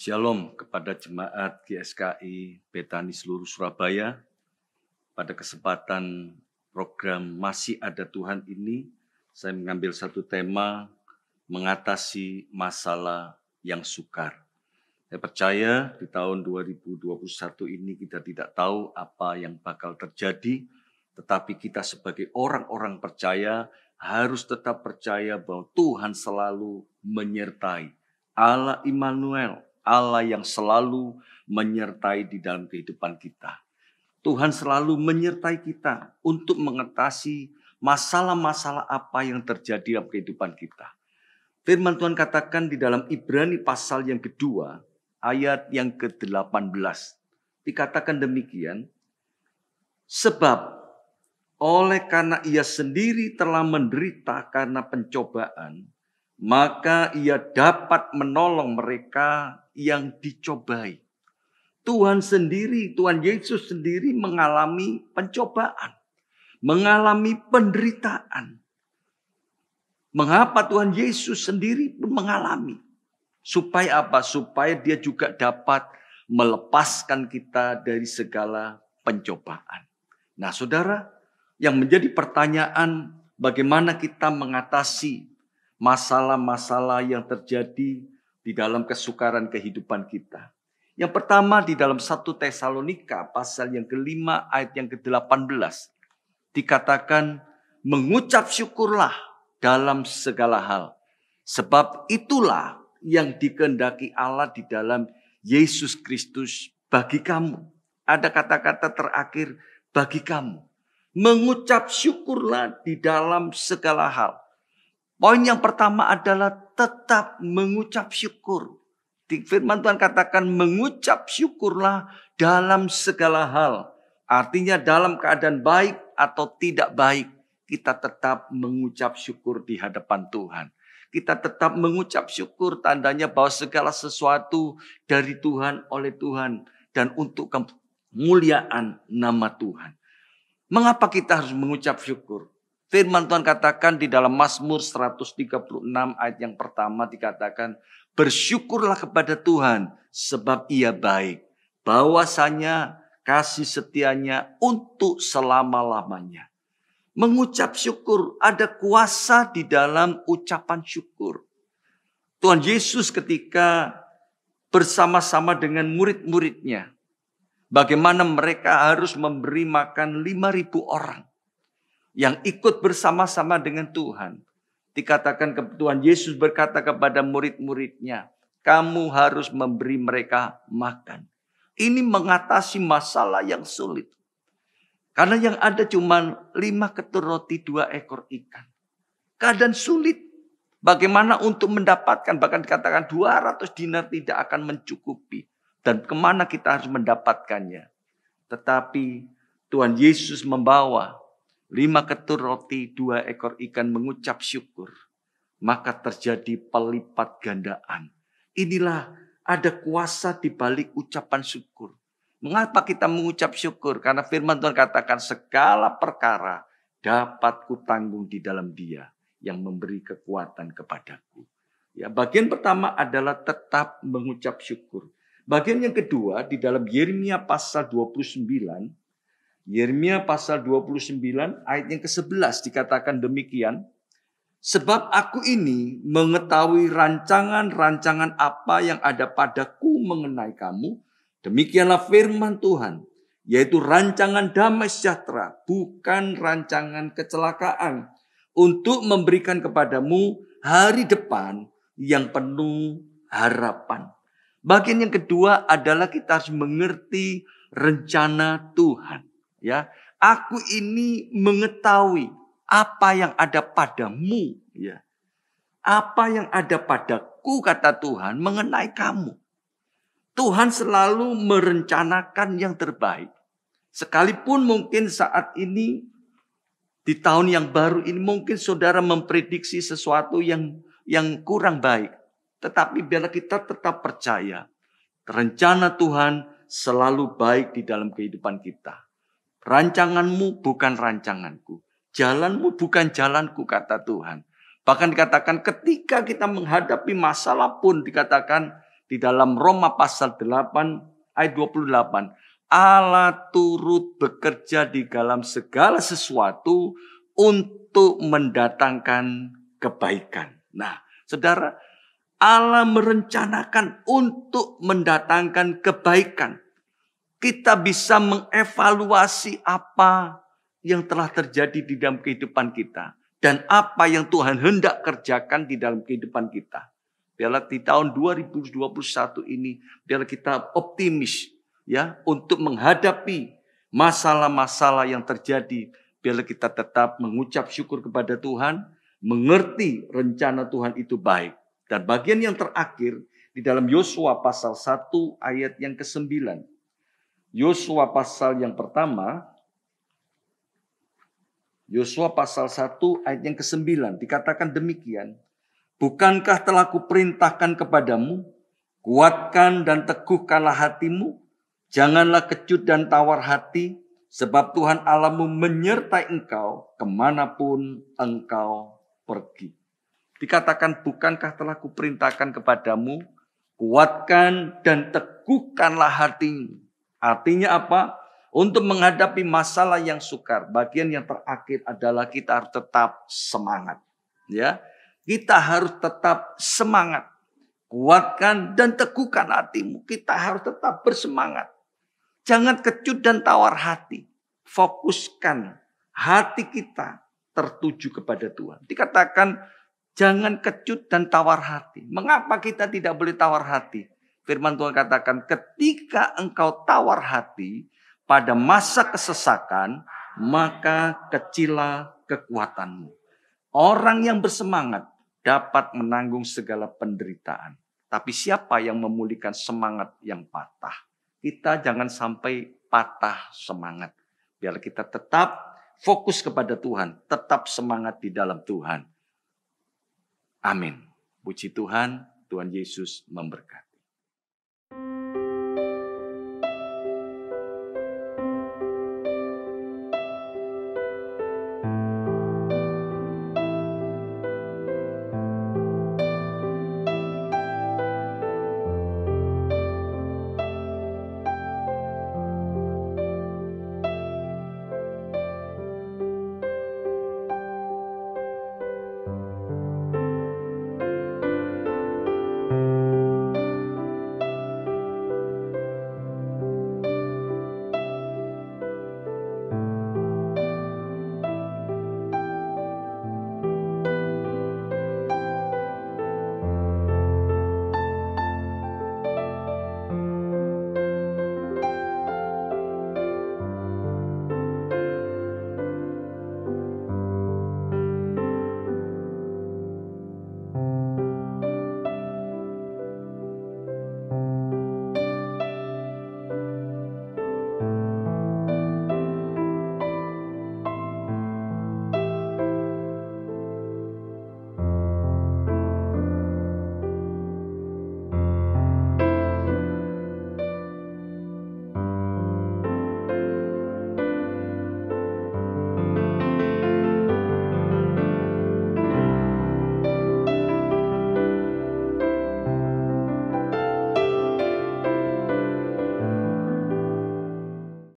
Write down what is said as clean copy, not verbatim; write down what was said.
Shalom kepada jemaat GSKI Betani seluruh Surabaya. Pada kesempatan program Masih Ada Tuhan ini, saya mengambil satu tema mengatasi masalah yang sukar. Saya percaya di tahun 2021 ini kita tidak tahu apa yang bakal terjadi, tetapi kita sebagai orang-orang percaya harus tetap percaya bahwa Tuhan selalu menyertai. Allah Immanuel, Allah yang selalu menyertai di dalam kehidupan kita. Tuhan selalu menyertai kita untuk mengatasi masalah-masalah apa yang terjadi dalam kehidupan kita. Firman Tuhan katakan di dalam Ibrani pasal yang kedua, ayat yang ke-18. Dikatakan demikian, sebab oleh karena ia sendiri telah menderita karena pencobaan, maka ia dapat menolong mereka yang dicobai. Tuhan Yesus sendiri mengalami pencobaan, mengalami penderitaan. Mengapa Tuhan Yesus sendiri pun mengalami? Supaya apa? Supaya dia juga dapat melepaskan kita dari segala pencobaan. Nah, saudara, yang menjadi pertanyaan bagaimana kita mengatasi masalah-masalah yang terjadi di dalam kesukaran kehidupan kita. Yang pertama di dalam 1 Tesalonika pasal yang ke-5 ayat yang ke-18 dikatakan mengucap syukurlah dalam segala hal. Sebab itulah yang dikehendaki Allah di dalam Yesus Kristus bagi kamu. Ada kata-kata terakhir bagi kamu. Mengucap syukurlah di dalam segala hal. Poin yang pertama adalah tetap mengucap syukur. Di firman Tuhan katakan mengucap syukurlah dalam segala hal. Artinya dalam keadaan baik atau tidak baik, kita tetap mengucap syukur di hadapan Tuhan. Kita tetap mengucap syukur, tandanya bahwa segala sesuatu dari Tuhan, oleh Tuhan, dan untuk kemuliaan nama Tuhan. Mengapa kita harus mengucap syukur? Firman Tuhan katakan di dalam Mazmur 136 ayat yang pertama dikatakan, bersyukurlah kepada Tuhan sebab ia baik. Bahwasanya kasih setianya untuk selama-lamanya. Mengucap syukur, ada kuasa di dalam ucapan syukur. Tuhan Yesus ketika bersama-sama dengan murid-muridnya, bagaimana mereka harus memberi makan 5.000 orang yang ikut bersama-sama dengan Tuhan. Dikatakan Tuhan Yesus berkata kepada murid-muridnya, kamu harus memberi mereka makan. Ini mengatasi masalah yang sulit. Karena yang ada cuma 5 ketur roti, 2 ekor ikan. Keadaan sulit. Bagaimana untuk mendapatkan, bahkan dikatakan 200 dinar tidak akan mencukupi. Dan kemana kita harus mendapatkannya. Tetapi Tuhan Yesus membawa 5 ketur roti, 2 ekor ikan mengucap syukur. Maka terjadi pelipat gandaan. Inilah ada kuasa di balik ucapan syukur. Mengapa kita mengucap syukur? Karena firman Tuhan katakan segala perkara dapat kutanggung di dalam Dia yang memberi kekuatan kepadaku. Ya, bagian pertama adalah tetap mengucap syukur. Bagian yang kedua di dalam Yeremia pasal 29. Yeremia pasal 29 ayat yang ke-11 dikatakan demikian. Sebab aku ini mengetahui rancangan-rancangan apa yang ada padaku mengenai kamu. Demikianlah firman Tuhan. Yaitu rancangan damai sejahtera. Bukan rancangan kecelakaan. Untuk memberikan kepadamu hari depan yang penuh harapan. Bagian yang kedua adalah kita harus mengerti rencana Tuhan. Ya, aku ini mengetahui apa yang ada padamu, ya. Apa yang ada padaku, kata Tuhan, mengenai kamu. Tuhan selalu merencanakan yang terbaik. Sekalipun mungkin saat ini di tahun yang baru ini mungkin saudara memprediksi sesuatu yang kurang baik, tetapi biarlah kita tetap percaya rencana Tuhan selalu baik di dalam kehidupan kita. Rancanganmu bukan rancanganku. Jalanmu bukan jalanku, kata Tuhan. Bahkan dikatakan ketika kita menghadapi masalah pun dikatakan di dalam Roma pasal 8 ayat 28. Allah turut bekerja di dalam segala sesuatu untuk mendatangkan kebaikan. Nah, saudara, Allah merencanakan untuk mendatangkan kebaikan. Kita bisa mengevaluasi apa yang telah terjadi di dalam kehidupan kita. Dan apa yang Tuhan hendak kerjakan di dalam kehidupan kita. Biarlah di tahun 2021 ini, biarlah kita optimis ya untuk menghadapi masalah-masalah yang terjadi. Biarlah kita tetap mengucap syukur kepada Tuhan, mengerti rencana Tuhan itu baik. Dan bagian yang terakhir di dalam Yosua pasal 1 ayat yang ke-9. Yosua pasal yang pertama, Yosua pasal 1 ayat yang ke-9 dikatakan demikian. Bukankah telah kuperintahkan kepadamu, kuatkan dan teguhkanlah hatimu, janganlah kecut dan tawar hati, sebab Tuhan Allahmu menyertai engkau kemanapun engkau pergi. Dikatakan, bukankah telah kuperintahkan kepadamu, kuatkan dan teguhkanlah hatimu. Artinya apa? Untuk menghadapi masalah yang sukar, bagian yang terakhir adalah kita harus tetap semangat. Ya, kita harus tetap semangat. Kuatkan dan teguhkan hatimu. Kita harus tetap bersemangat. Jangan kecut dan tawar hati. Fokuskan hati kita tertuju kepada Tuhan. Dikatakan jangan kecut dan tawar hati. Mengapa kita tidak boleh tawar hati? Firman Tuhan katakan ketika engkau tawar hati pada masa kesesakan, maka kecillah kekuatanmu. Orang yang bersemangat dapat menanggung segala penderitaan. Tapi siapa yang memulihkan semangat yang patah? Kita jangan sampai patah semangat. Biar kita tetap fokus kepada Tuhan. Tetap semangat di dalam Tuhan. Amin. Puji Tuhan, Tuhan Yesus memberkati.